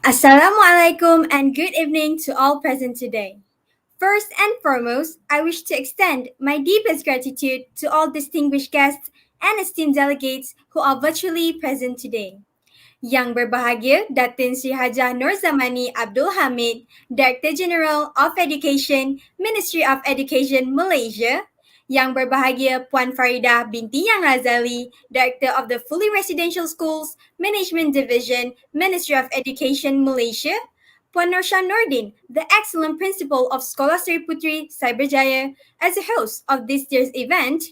Assalamualaikum and good evening to all present today. First and foremost, I wish to extend my deepest gratitude to all distinguished guests and esteemed delegates who are virtually present today. Yang berbahagia Datin Sri Hajah Nur Zamani Abdul Hamid, Director General of Education, Ministry of Education Malaysia. Yang berbahagia Puan Faridah binti Yang Razali, Director of the Fully Residential Schools Management Division, Ministry of Education Malaysia. Puan Norsha Nordin, the excellent principal of Sekolah Seri Puteri Cyberjaya, as a host of this year's event.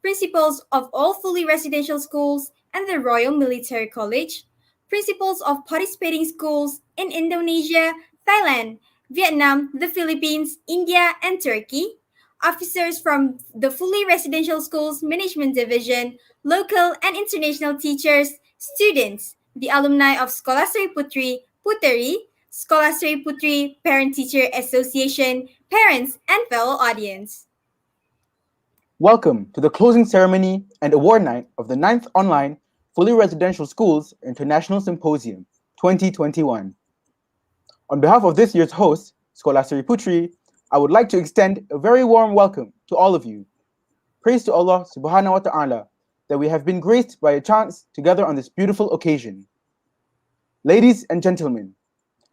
Principals of all fully residential schools and the Royal Military College, principals of participating schools in Indonesia, Thailand, Vietnam, the Philippines, India, and Turkey, officers from the Fully Residential Schools Management Division, local and international teachers, students, the alumni of Sekolah Seri Puteri, Puteri, Sekolah Seri Puteri Parent-Teacher Association, parents, and fellow audience. Welcome to the closing ceremony and award night of the 9th Online Fully Residential Schools International Symposium 2021. On behalf of this year's host, Sekolah Seri Puteri, I would like to extend a very warm welcome to all of you. Praise to Allah subhanahu wa ta'ala that we have been graced by a chance together on this beautiful occasion. Ladies and gentlemen,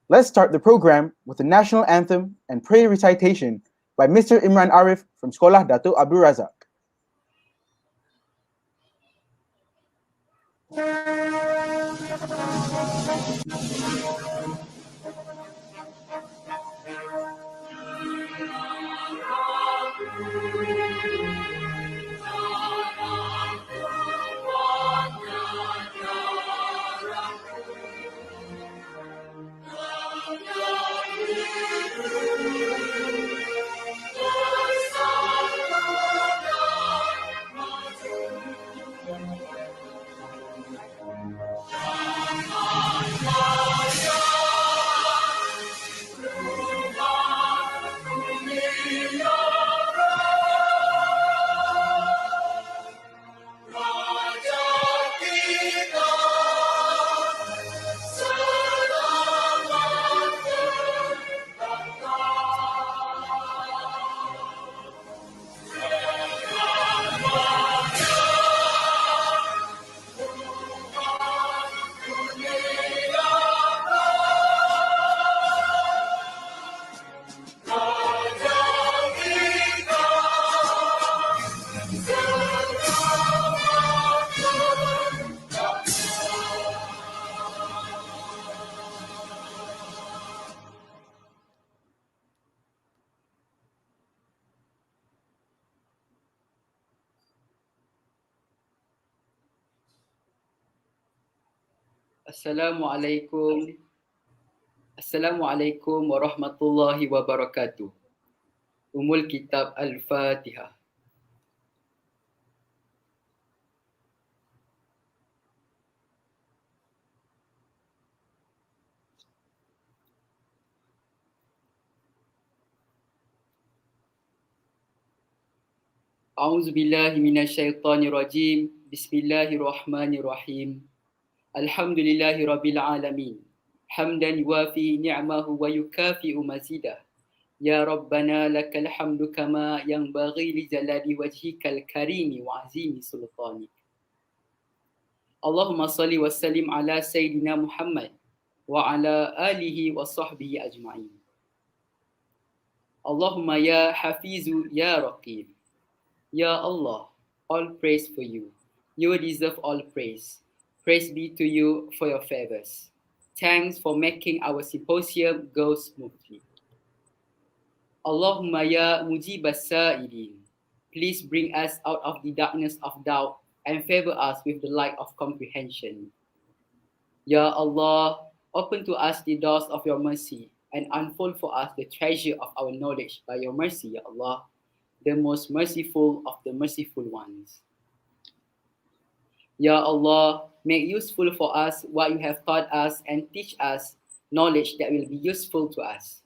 let's start the program with the national anthem and prayer recitation by Mr. Imran Arif from Sekolah Dato Abdul Razak. Assalamualaikum. Assalamualaikum warahmatullahi wabarakatuh. Umul Kitab Al-Fatihah. A'udzu billahi minasyaitonir rajim. Bismillahirrahmanirrahim. Alhamdulillahi rabbil alamin. Hamdan yuwafi ni'mahu wa yukafi'u mazidah. Ya Rabbana lakal hamdu kama yanbaghi li jalali wajhikal karimi wa azimi sultanik. Allahumma salli wa sallim ala Sayyidina Muhammad wa ala alihi wa sahbihi ajma'in. Allahumma ya hafizu ya raqib. Ya Allah, all praise for you. You deserve all praise. Praise be to you for your favors. Thanks for making our symposium go smoothly. Allahumma ya mujibas sa'ilin. Please bring us out of the darkness of doubt and favor us with the light of comprehension. Ya Allah, open to us the doors of your mercy and unfold for us the treasure of our knowledge by your mercy, Ya Allah, the most merciful of the merciful ones. Ya Allah, make useful for us what you have taught us and teach us knowledge that will be useful to us.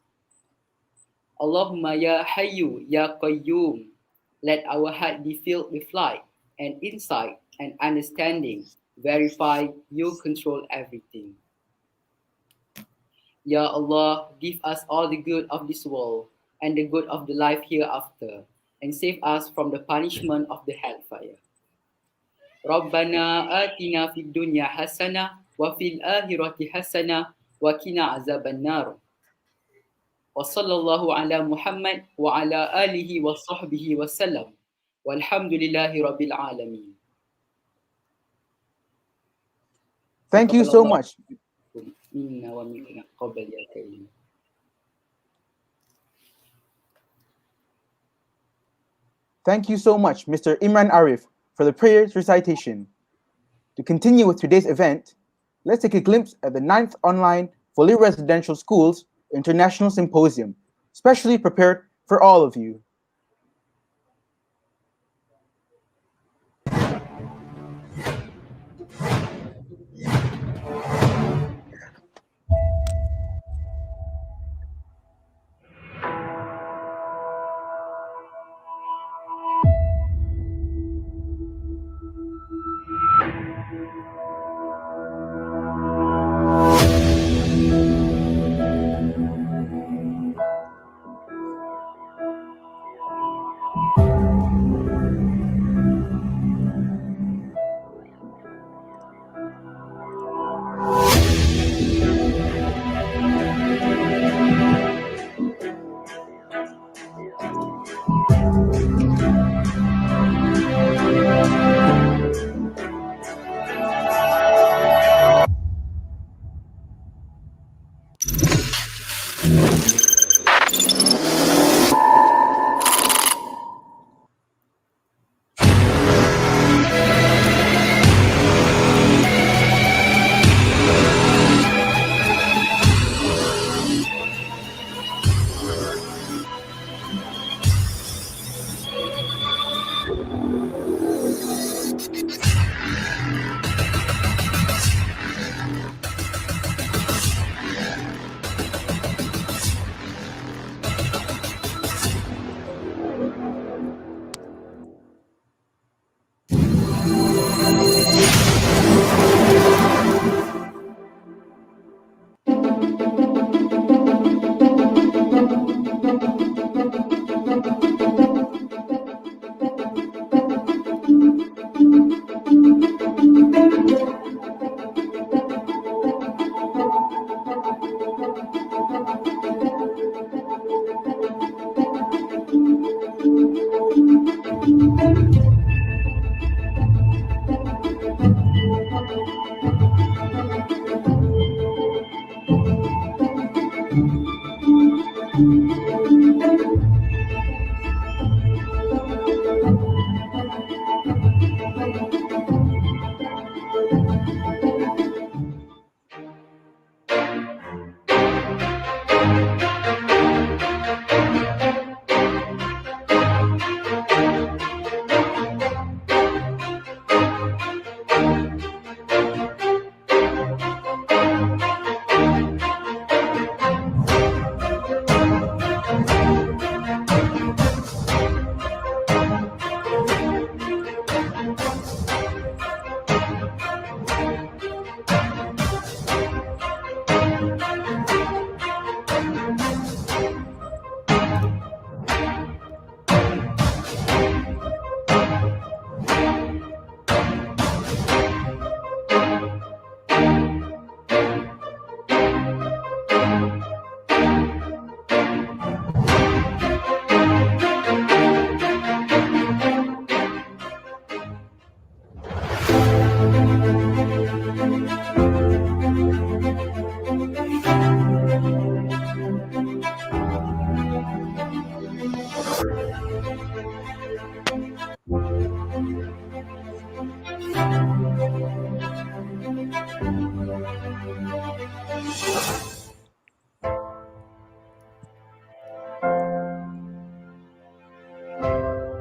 Allahumma ya Hayyu ya Qayyum, let our heart be filled with light and insight and understanding. Verify you control everything. Ya Allah, give us all the good of this world and the good of the life hereafter, and save us from the punishment of the hellfire. Rabbana atina fid dunya hasanah wa fil akhirati hasanah wa qina azaban nar. Wa sallallahu ala Muhammad wa ala alihi wa sahbihi wa sallam. Walhamdulillahi rabbil alamin. Thank you so much. Minna wa minna qabal ya karim. Thank you so much, Mr. Imran Arif, for the prayers recitation. To continue with today's event, let's take a glimpse at the 9th Online Fully Residential Schools International Symposium, specially prepared for all of you.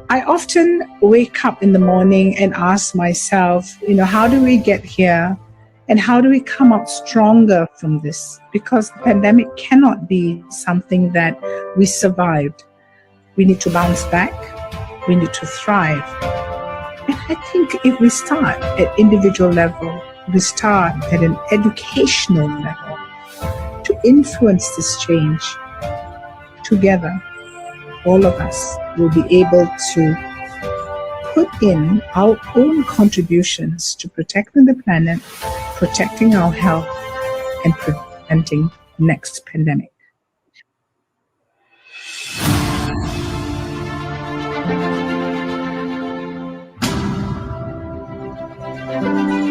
I often wake up in the morning and ask myself, how do we get here? And how do we come out stronger from this? Because the pandemic cannot be something that we survived. We need to bounce back. We need to thrive. And I think if we start at individual level, we start at an educational level to influence this change, together, all of us will be able to put in our own contributions to protecting the planet, protecting our health, and preventing next pandemic.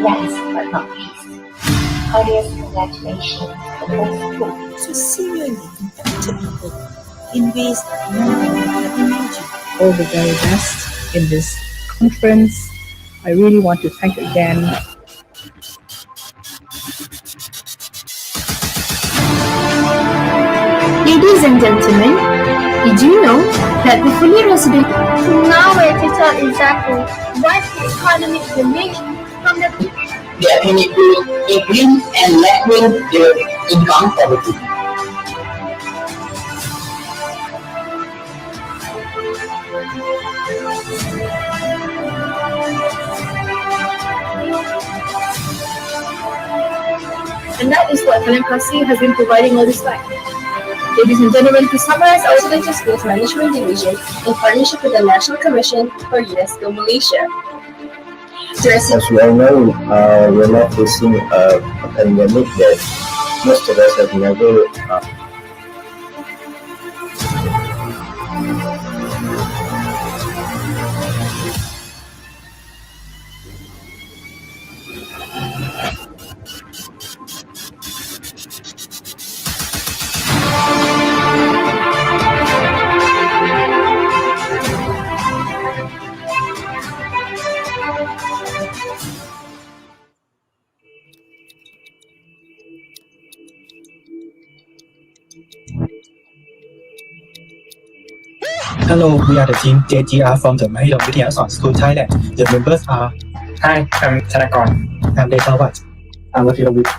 Last but not least, heartiest congratulations to those who to serially impacted people in ways no one can imagine. All the very best in this conference. I really want to thank again Ladies and gentlemen, did you know that the fully resident now where to tell exactly what the economic dimension from the the ability to increase and lessen their income poverty. and that is what Frsis has been providing all this time. Ladies and gentlemen, to summarize our residential schools management division in partnership with the National Commission for UNESCO Malaysia. As we all know, we're not facing a pandemic that most of us have never Hello, we are the team JGR from the Mahidol Vidyasan School, Thailand. The members are Hi, I'm Tanakon. I'm Letawat. I'm Wafirawit.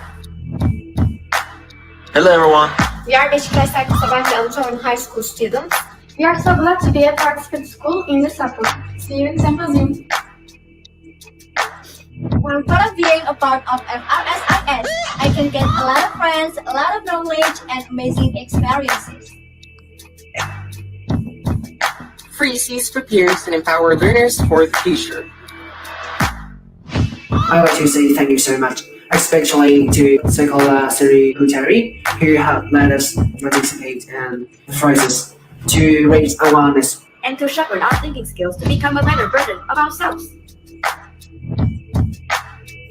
Hello everyone. We are Beşiktaş Sabahçı Alçoğan High School students. We are so glad to be a participant school in the Supper. See you in Symposium. When part of being a part of FRSIS, I can get a lot of friends, a lot of knowledge, and amazing experiences. Frsis prepares and empower learners for the future. I want to say thank you so much, especially to Secretariat who have let us participate in Frsis to raise awareness and to sharpen our thinking skills to become a better version of ourselves.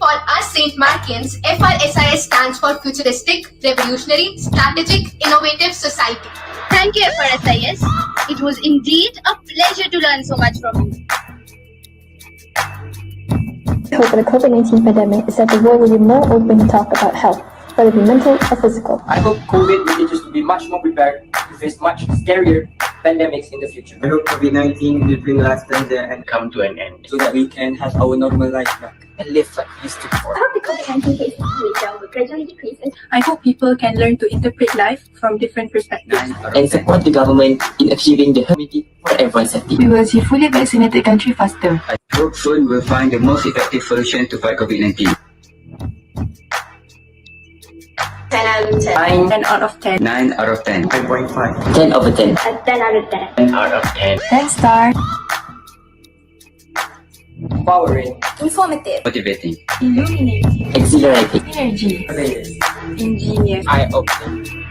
For us St. Markins, FRSIS stands for Futuristic, Revolutionary, Strategic, Innovative Society. Thank you, FRSIS. It was indeed a pleasure to learn so much from you. The hope of the COVID-19 pandemic is that the world will be more open to talk about health, whether it be mental or physical. I hope COVID will teach us to be much more prepared to face much scarier pandemics in the future. I hope COVID-19 will bring lasting and come to an end, so that we can have our normal life back and live like we used to before. I hope the COVID-19 cases will gradually decrease. I hope people can learn to interpret life from different perspectives and support the government in achieving the herd immunity for everyone's safety. We will see fully vaccinated country faster. I hope soon we'll find the most effective solution to fight COVID-19. 10 out of 10. 10 out of 10. 9 out of 10. 5.5. 10 over 10. 10 out of 10. 10 out of 10. 10 star. Empowering. Informative. Motivating. Illuminating. Exhilarating. Energy. Ingenious. Eye-opening.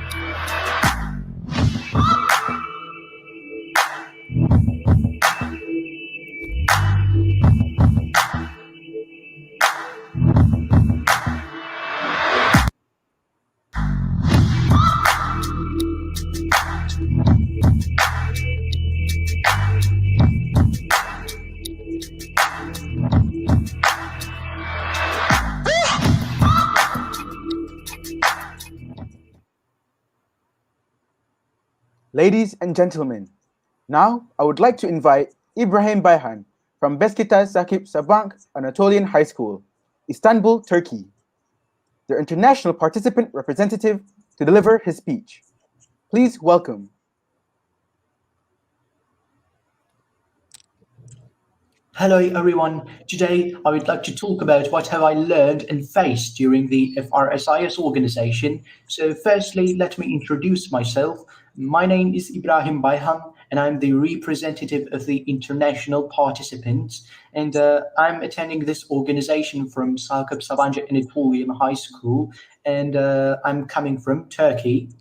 Ladies and gentlemen, now I would like to invite Ibrahim Bayhan from Beşiktaş Sakip Sabank Anatolian High School, Istanbul, Turkey, the international participant representative, to deliver his speech. Please welcome. Hello everyone. Today I would like to talk about what have I learned and faced during the FRSIS organization. So firstly, let me introduce myself. My name is Ibrahim Bayhan and I'm the representative of the international participants, and I'm attending this organization from Sakıp Sabancı Anatolian High School, and I'm coming from Turkey.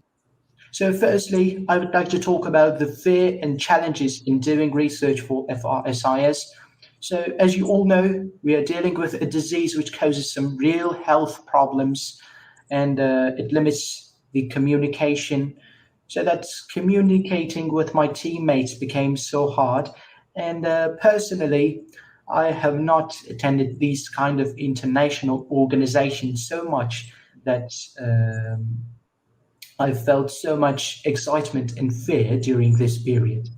So firstly, I would like to talk about the fear and challenges in doing research for FRSIS. So as you all know, we are dealing with a disease which causes some real health problems, and it limits the communication. So that's communicating with my teammates became so hard. And personally, I have not attended these kind of international organizations so much that I felt so much excitement and fear during this period.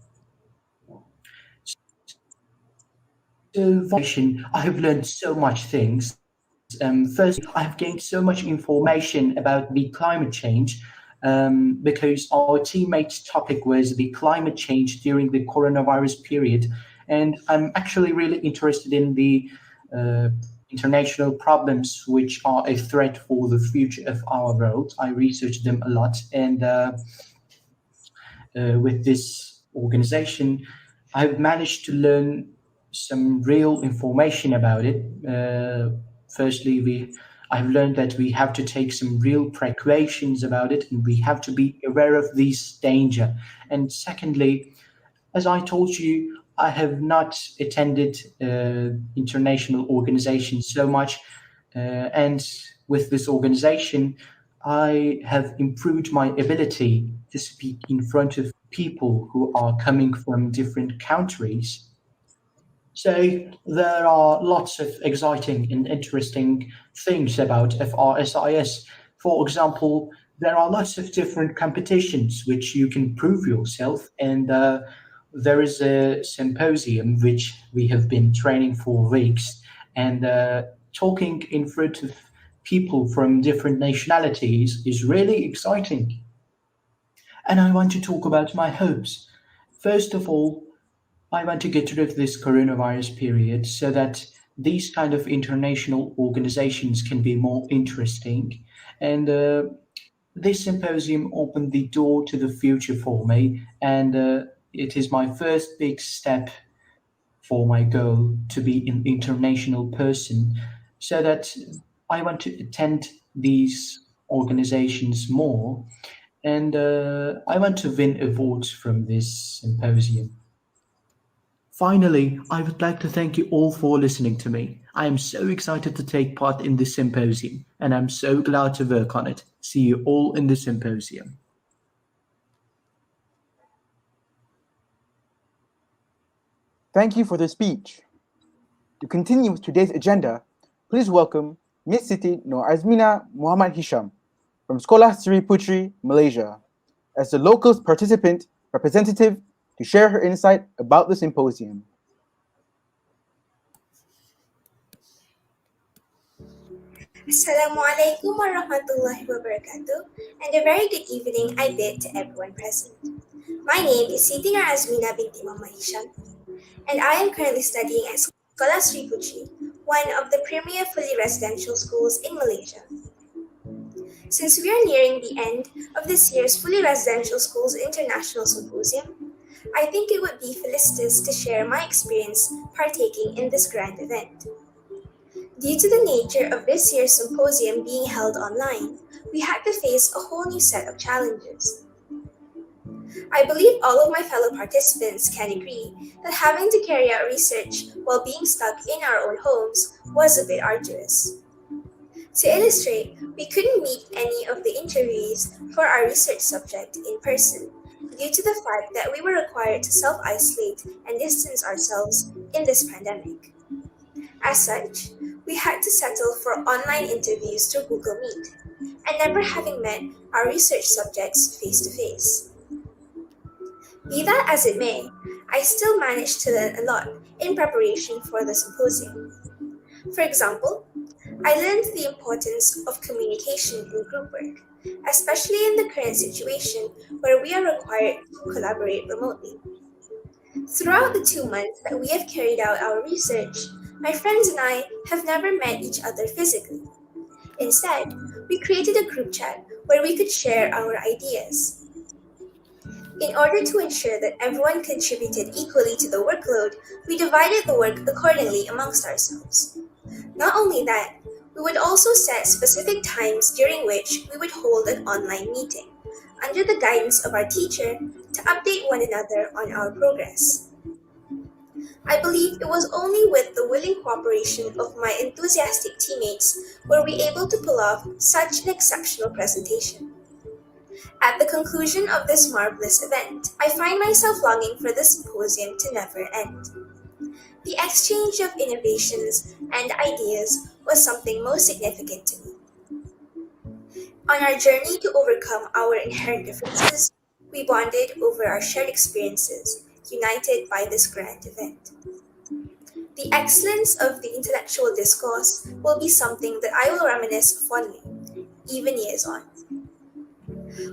So, I have learned so much things. First, I have gained so much information about the climate change because our teammate's topic was the climate change during the coronavirus period. And I'm actually really interested in the international problems which are a threat for the future of our world. I researched them a lot, and with this organization, I've managed to learn some real information about it. Firstly, I've learned that we have to take some real precautions about it, and we have to be aware of this danger. And secondly, as I told you, I have not attended international organizations so much, and with this organization, I have improved my ability to speak in front of people who are coming from different countries. So there are lots of exciting and interesting things about FRSIS. For example, there are lots of different competitions which you can prove yourself, and there is a symposium which we have been training for weeks, and talking in front of people from different nationalities is really exciting. And I want to talk about my hopes. First of all, I want to get rid of this coronavirus period so that these kind of international organizations can be more interesting. And this symposium opened the door to the future for me, and it is my first big step for my goal to be an international person, so that I want to attend these organizations more, and I want to win awards from this symposium. Finally, I would like to thank you all for listening to me. I am so excited to take part in this symposium, and I'm so glad to work on it. See you all in the symposium. Thank you for the speech. To continue with today's agenda, please welcome Ms. Siti Nur Azmina Muhammad Hisham from Sekolah Sri Putri, Malaysia, as the local participant representative to share her insight about the symposium. Assalamualaikum warahmatullahi wabarakatuh, and a very good evening I bid to everyone present. My name is Siti Nur Azmina binti Muhammad Hisham, and I am currently studying at Sekolah Sri Putri, one of the premier fully residential schools in Malaysia. Since we are nearing the end of this year's Fully Residential Schools International Symposium, I think it would be felicitous to share my experience partaking in this grand event. Due to the nature of this year's symposium being held online, we had to face a whole new set of challenges. I believe all of my fellow participants can agree that having to carry out research while being stuck in our own homes was a bit arduous. To illustrate, we couldn't meet any of the interviewees for our research subject in person due to the fact that we were required to self-isolate and distance ourselves in this pandemic. As such, we had to settle for online interviews through Google Meet, and never having met our research subjects face-to-face. Be that as it may, I still managed to learn a lot in preparation for the symposium. For example, I learned the importance of communication in group work, especially in the current situation where we are required to collaborate remotely. Throughout the 2 months that we have carried out our research, my friends and I have never met each other physically. Instead, we created a group chat where we could share our ideas. In order to ensure that everyone contributed equally to the workload, we divided the work accordingly amongst ourselves. Not only that, we would also set specific times during which we would hold an online meeting, under the guidance of our teacher, to update one another on our progress. I believe it was only with the willing cooperation of my enthusiastic teammates were we able to pull off such an exceptional presentation. At the conclusion of this marvelous event, I find myself longing for the symposium to never end. The exchange of innovations and ideas was something most significant to me. On our journey to overcome our inherent differences, we bonded over our shared experiences, united by this grand event. The excellence of the intellectual discourse will be something that I will reminisce fondly, even years on.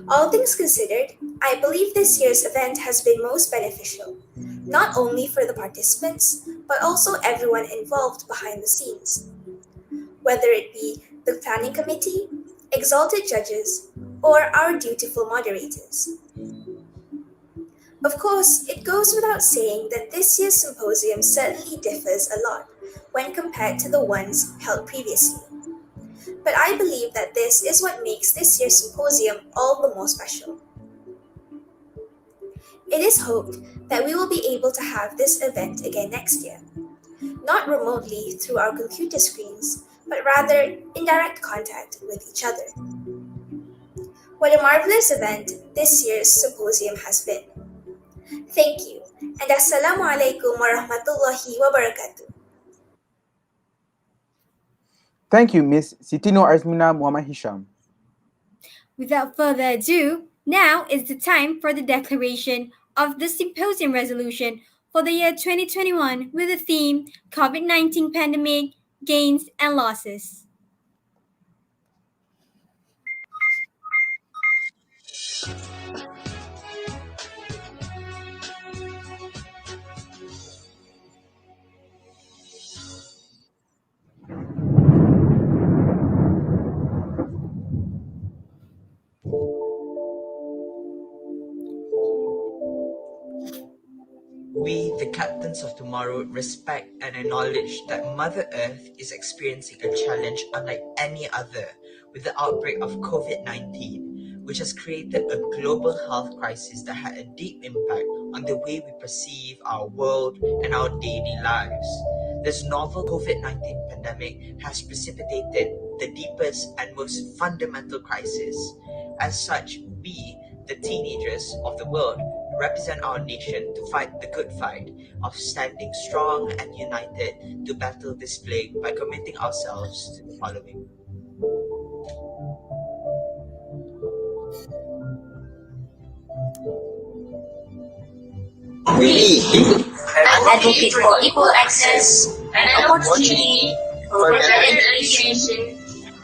All things considered, I believe this year's event has been most beneficial, not only for the participants, but also everyone involved behind the scenes. Whether it be the planning committee, exalted judges, or our dutiful moderators. Of course, it goes without saying that this year's symposium certainly differs a lot when compared to the ones held previously. But I believe that this is what makes this year's symposium all the more special. It is hoped that we will be able to have this event again next year, not remotely through our computer screens, but rather in direct contact with each other. What a marvelous event this year's symposium has been. Thank you, and Assalamualaikum warahmatullahi wabarakatuh. Thank you, Ms. Sitino Azmina Muhammad Hisham. Without further ado, now is the time for the declaration of the symposium resolution for the year 2021 with the theme COVID-19 Pandemic, Gains and Losses. We, the captains of tomorrow, respect and acknowledge that Mother Earth is experiencing a challenge unlike any other with the outbreak of COVID-19, which has created a global health crisis that had a deep impact on the way we perceive our world and our daily lives. This novel COVID-19 pandemic has precipitated the deepest and most fundamental crisis. As such, we, the teenagers of the world, represent our nation to fight the good fight of standing strong and united to battle this plague by committing ourselves to the following. We advocate for equal access and opportunity for better education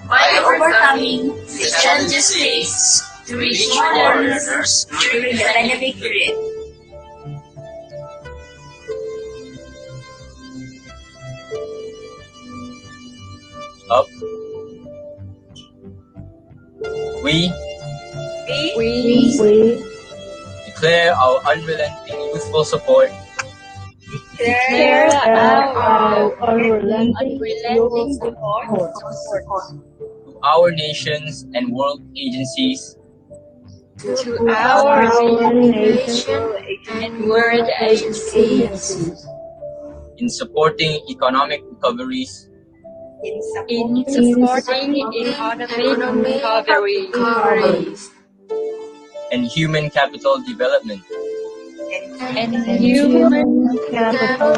by overcoming the challenges faced to reach more learners during the pandemic period. Up. We declare our unrelenting youthful support Declare our unrelenting support to our nations and world agencies, to our nation and world agencies in supporting economic recoveries, in supporting economic recoveries and human capital development. and human capital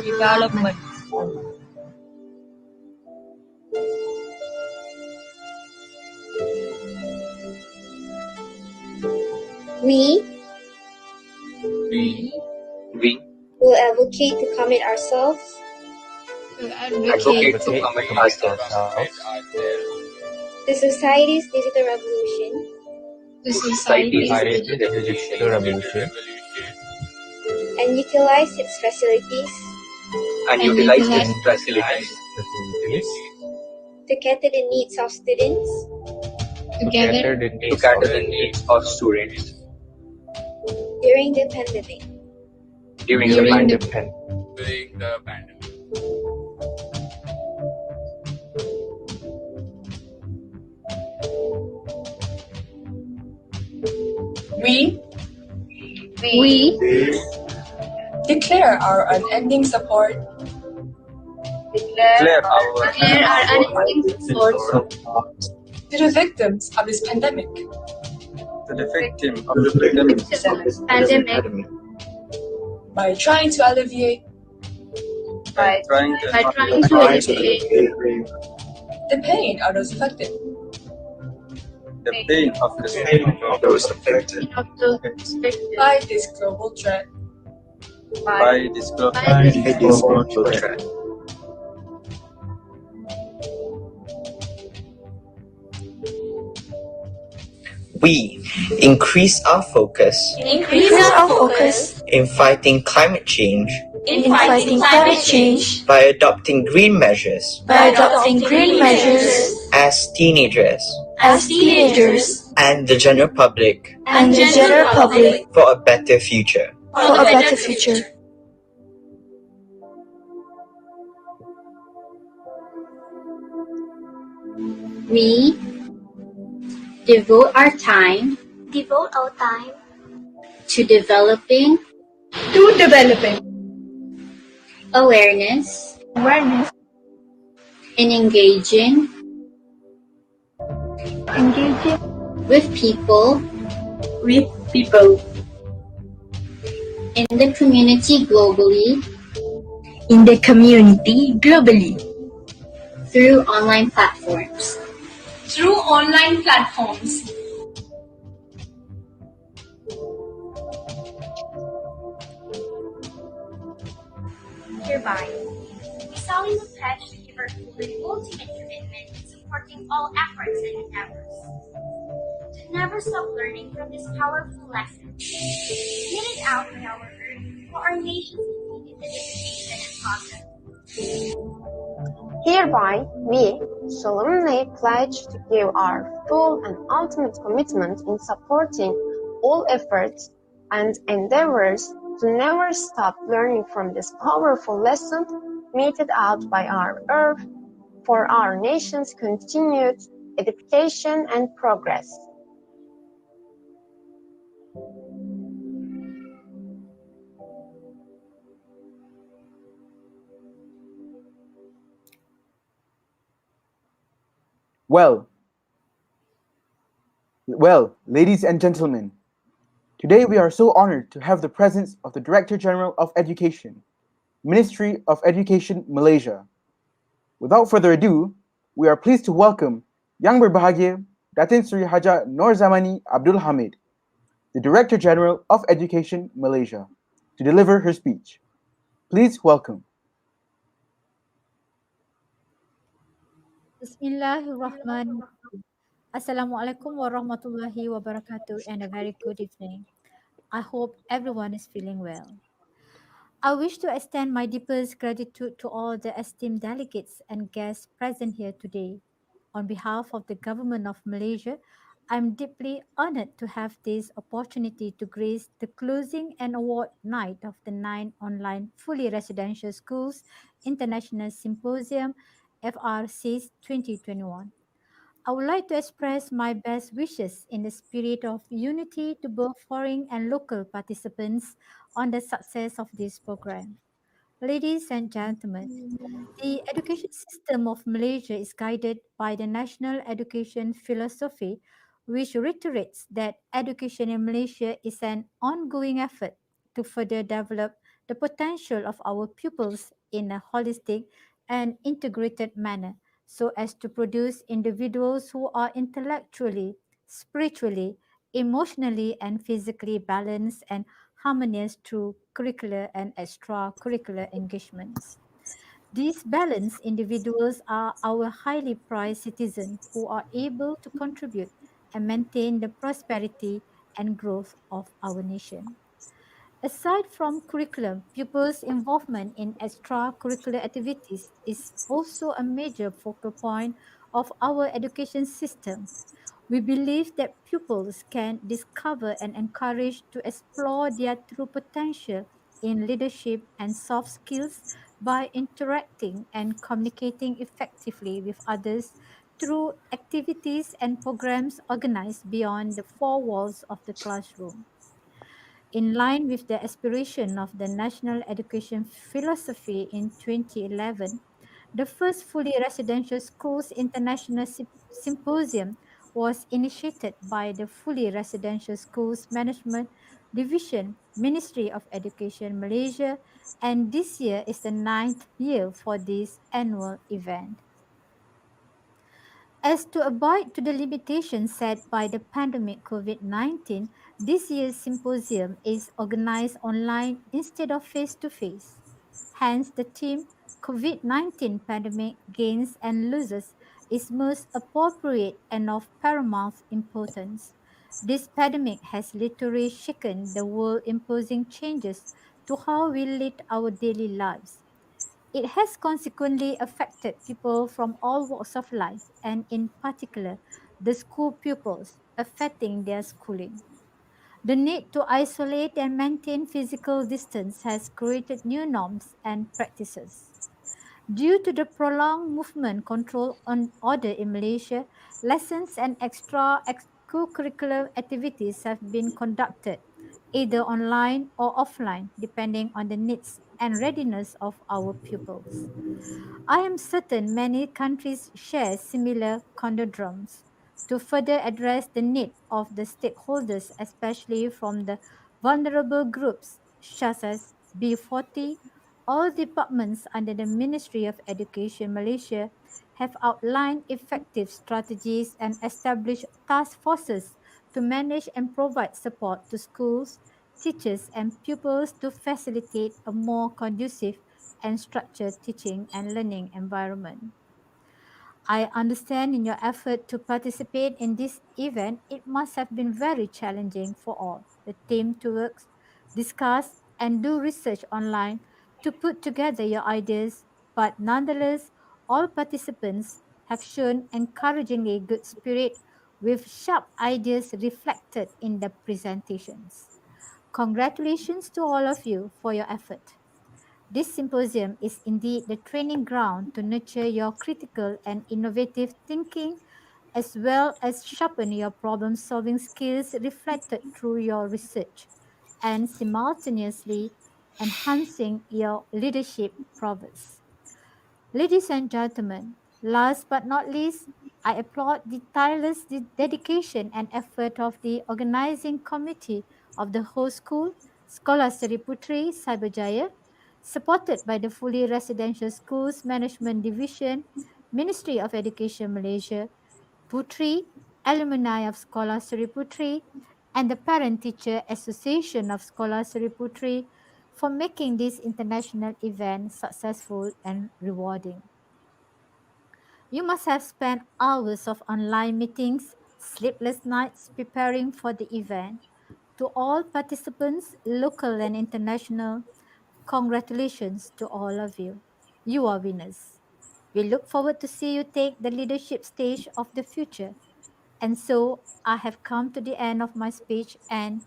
development. We will advocate to commit ourselves advocate to commit ourselves to society's digital revolution, to society's digital revolution and utilize its facilities to cater the needs of students during the pandemic. We declare our unending support to the victims of this pandemic. By trying to alleviate the pain of those affected. By this global threat. We increase our focus in fighting climate change by adopting green measures as teenagers and the general public for a better future. We devote our time to developing awareness and engaging with people in the community globally through online platforms. Hereby, we solemnly pledge to give our ultimate commitment in supporting all efforts and endeavors to never stop learning from this powerful lesson, handed out by our Earth for our nation's continued education and progress. Hereby, we solemnly pledge to give our full and ultimate commitment in supporting all efforts and endeavors to never stop learning from this powerful lesson meted out by our Earth for our nation's continued edification and progress. Well, ladies and gentlemen, today we are so honored to have the presence of the Director General of Education, Ministry of Education, Malaysia. Without further ado, we are pleased to welcome Yang Berbahagia Datin Sri Haja Nur Zamani Abdul Hamid, the Director General of Education, Malaysia, to deliver her speech. Please welcome. Bismillahirrahmanirrahim. Assalamualaikum warahmatullahi wabarakatuh and a very good evening. I hope everyone is feeling well. I wish to extend my deepest gratitude to all the esteemed delegates and guests present here today. On behalf of the Government of Malaysia, I'm deeply honored to have this opportunity to grace the closing and award night of the 9 online fully residential schools International Symposium Frsis 2021. I would like to express my best wishes in the spirit of unity to both foreign and local participants on the success of this program. Ladies and gentlemen, the education system of Malaysia is guided by the national education philosophy, which reiterates that education in Malaysia is an ongoing effort to further develop the potential of our pupils in a holistic and integrated manner so as to produce individuals who are intellectually, spiritually, emotionally, and physically balanced and harmonious through curricular and extracurricular engagements. These balanced individuals are our highly prized citizens who are able to contribute and maintain the prosperity and growth of our nation. Aside from curriculum, pupils' involvement in extracurricular activities is also a major focal point of our education system. We believe that pupils can discover and encourage to explore their true potential in leadership and soft skills by interacting and communicating effectively with others through activities and programs organized beyond the four walls of the classroom. In line with the aspiration of the National Education Philosophy in 2011, the first fully residential schools international symposium was initiated by the Fully Residential Schools Management Division, Ministry of Education Malaysia, and this year is the ninth year for this annual event. As to abide to the limitations set by the pandemic COVID-19, this year's symposium is organized online instead of face to face. Hence, the theme COVID-19 pandemic gains and losses is most appropriate and of paramount importance. This pandemic has literally shaken the world, imposing changes to how we lead our daily lives. It has consequently affected people from all walks of life, and in particular, the school pupils, affecting their schooling. The need to isolate and maintain physical distance has created new norms and practices. Due to the prolonged movement control on order in Malaysia, lessons and extracurricular activities have been conducted either online or offline, depending on the needs and readiness of our pupils. I am certain many countries share similar conundrums. To further address the need of the stakeholders, especially from the vulnerable groups such as B40, all departments under the Ministry of Education Malaysia have outlined effective strategies and established task forces to manage and provide support to schools, teachers, and pupils to facilitate a more conducive and structured teaching and learning environment. I understand in your effort to participate in this event, it must have been very challenging for all the team to work, discuss, and do research online to put together your ideas, but nonetheless, all participants have shown encouragingly good spirit with sharp ideas reflected in the presentations. Congratulations to all of you for your effort. This symposium is indeed the training ground to nurture your critical and innovative thinking as well as sharpen your problem solving skills reflected through your research and simultaneously enhancing your leadership prowess. Ladies and gentlemen, last but not least, I applaud the tireless dedication and effort of the organizing committee of the whole school, Sekolah Seri Puteri Cyberjaya, supported by the Fully Residential Schools Management Division, Ministry of Education Malaysia, Putri, alumni of Sekolah Seri Puteri, and the Parent Teacher Association of Sekolah Seri Puteri for making this international event successful and rewarding. You must have spent hours of online meetings, sleepless nights preparing for the event. To all participants, local and international, congratulations to all of you. You are winners. We look forward to see you take the leadership stage of the future. And so I have come to the end of my speech, and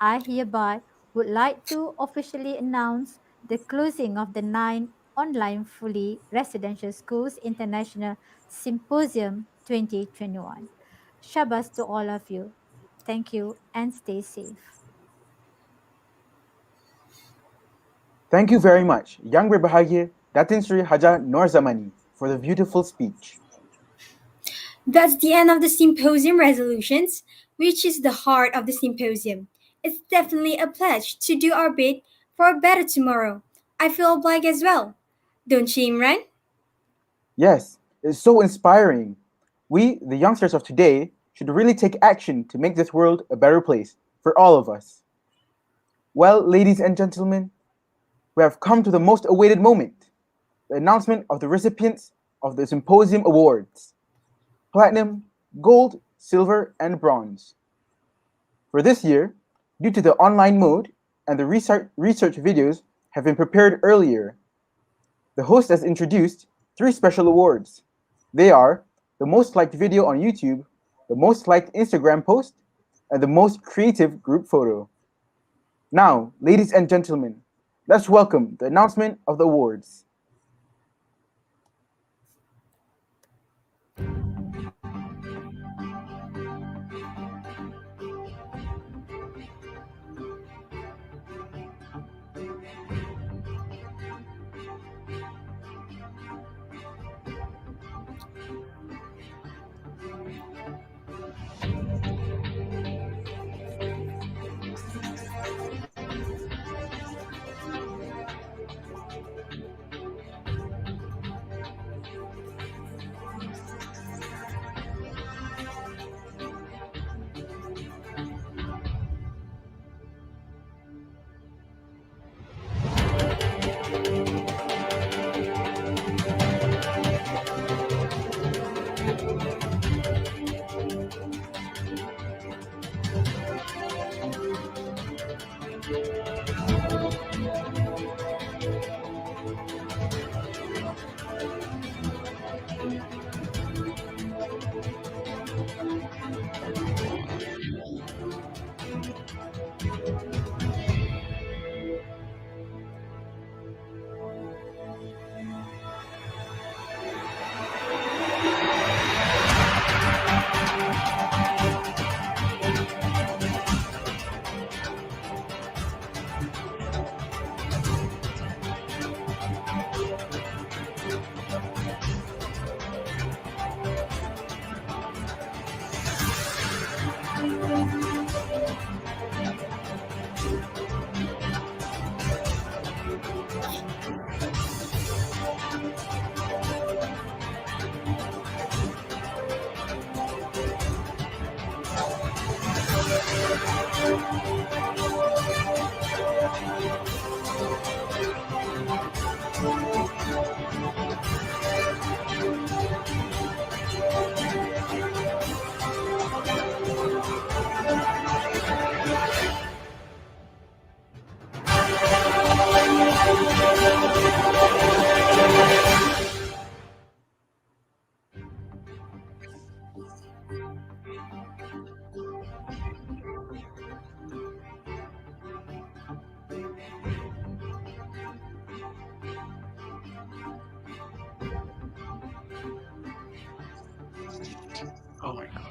I hereby would like to officially announce the closing of the 9 online fully residential schools international symposium 2021. Shabas to all of you. Thank you and stay safe. Thank you very much, Yang Berbahagia Datin Sri Haja Nur Zamani, for the beautiful speech. That's the end of the symposium resolutions, which is the heart of the symposium. It's definitely a pledge to do our bit for a better tomorrow. I feel obliged as well. Don't you, Imran? Yes, it's so inspiring. We, the youngsters of today, should really take action to make this world a better place for all of us. Well, ladies and gentlemen, we have come to the most awaited moment, the announcement of the recipients of the Symposium Awards: Platinum, Gold, Silver, and Bronze. For this year, due to the online mode, and the research videos have been prepared earlier. The host has introduced 3 special awards. They are the most liked video on YouTube, the most liked Instagram post, and the most creative group photo. Now, ladies and gentlemen, let's welcome the announcement of the awards. Oh my god.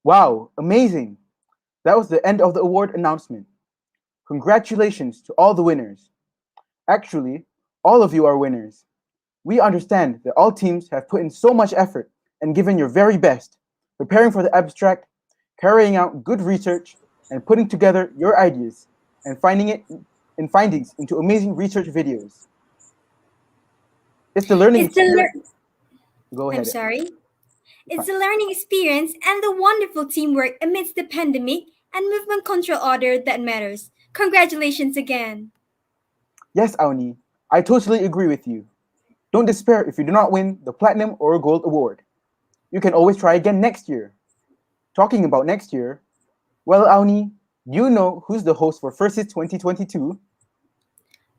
Wow, amazing! That was the end of the award announcement. Congratulations to all the winners. Actually, all of you are winners. We understand that all teams have put in so much effort and given your very best, preparing for the abstract, carrying out good research, and putting together your ideas and findings into amazing research videos. It's the learning. Go ahead. I'm sorry. It's the learning experience and the wonderful teamwork amidst the pandemic and movement control order that matters. Congratulations again. Yes, Auni, I totally agree with you. Don't despair if you do not win the Platinum or Gold Award. You can always try again next year. Talking about next year, well, Auni, you know who's the host for Frsis 2022?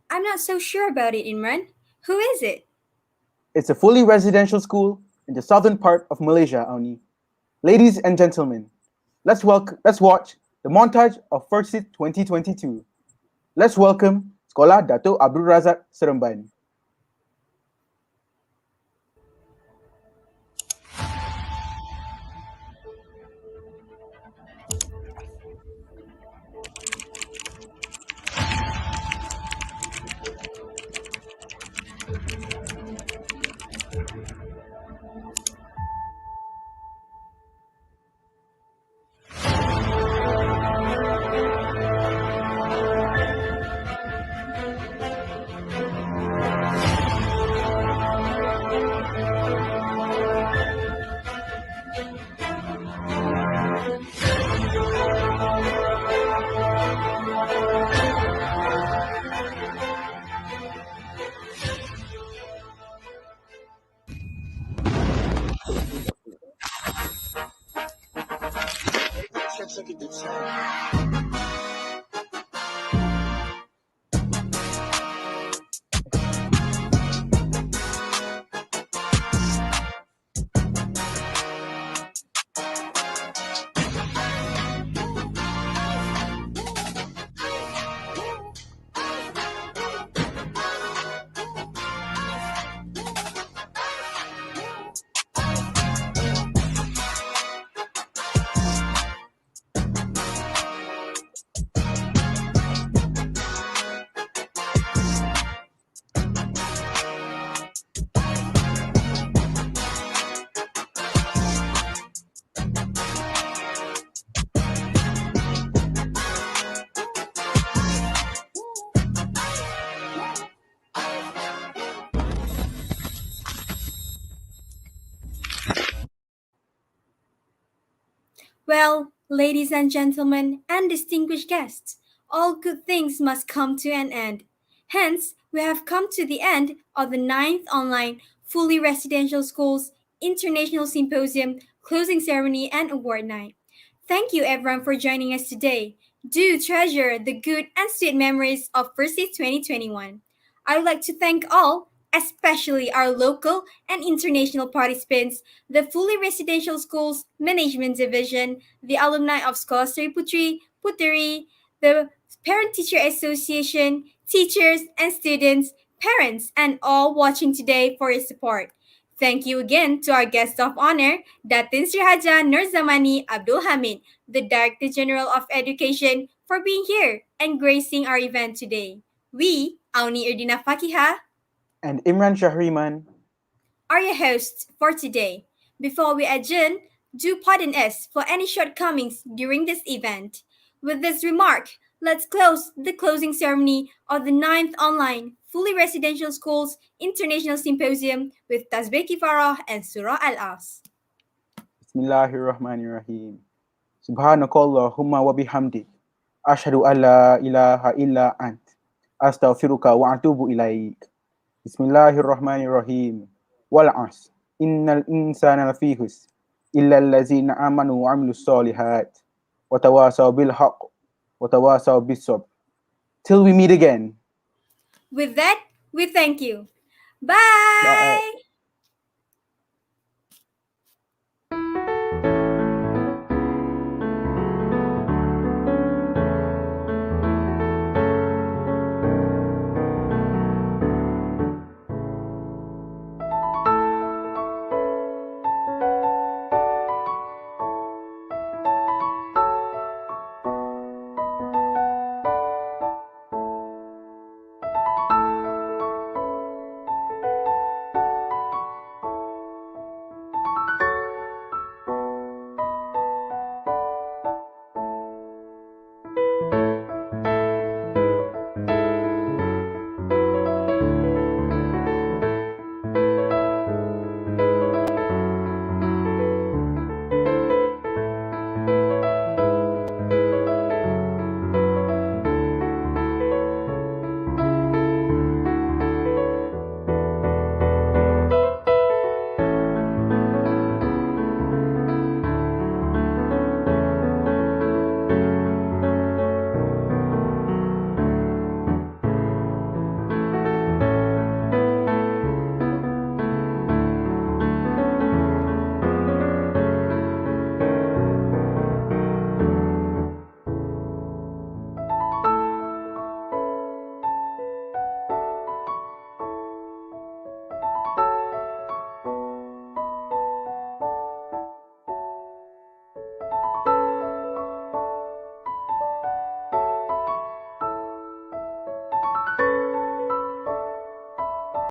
I'm not so sure about it, Imran. Who is it? It's a fully residential school in the southern part of Malaysia, Auni. Ladies and gentlemen, let's watch the montage of Frsis 2022. Let's welcome Sekolah Dato' Abdul Razak Seremban. Well, ladies and gentlemen, and distinguished guests, all good things must come to an end. Hence, we have come to the end of the 9th Online Fully Residential Schools International Symposium Closing Ceremony and Award Night. Thank you everyone for joining us today. Do treasure the good and sweet memories of Frsis 2021. I would like to thank all, especially our local and international participants, the Fully Residential Schools Management Division, the alumni of Sekolah Sri Puteri, the Parent-Teacher Association, teachers and students, parents, and all watching today for your support. Thank you again to our guest of honor, Datin Sri Haja Nurzamani Abdul Hamid, the Director General of Education, for being here and gracing our event today. We, Auni Erdina Fakiha, and Imran Shahriman are your hosts for today. Before we adjourn, do pardon us for any shortcomings during this event. With this remark, let's close the closing ceremony of the 9th Online Fully Residential Schools International Symposium with Tasbih Kifarah and Surah Al-As. Bismillahirrahmanirrahim. Subhanakallahumma wa bihamdik. Ashhadu an la ilaha illa ant. Astaghfiruka wa atubu ilaik. Bismillahirrahmanirrahim. Wal 'asr. Innal insana lafi khusr. Illa allazina amanu wa 'amilus solihat. Wa tawasaw bil haqq. Wa tawasaw bis sabr. Till we meet again. With that, we thank you. Bye. Bye.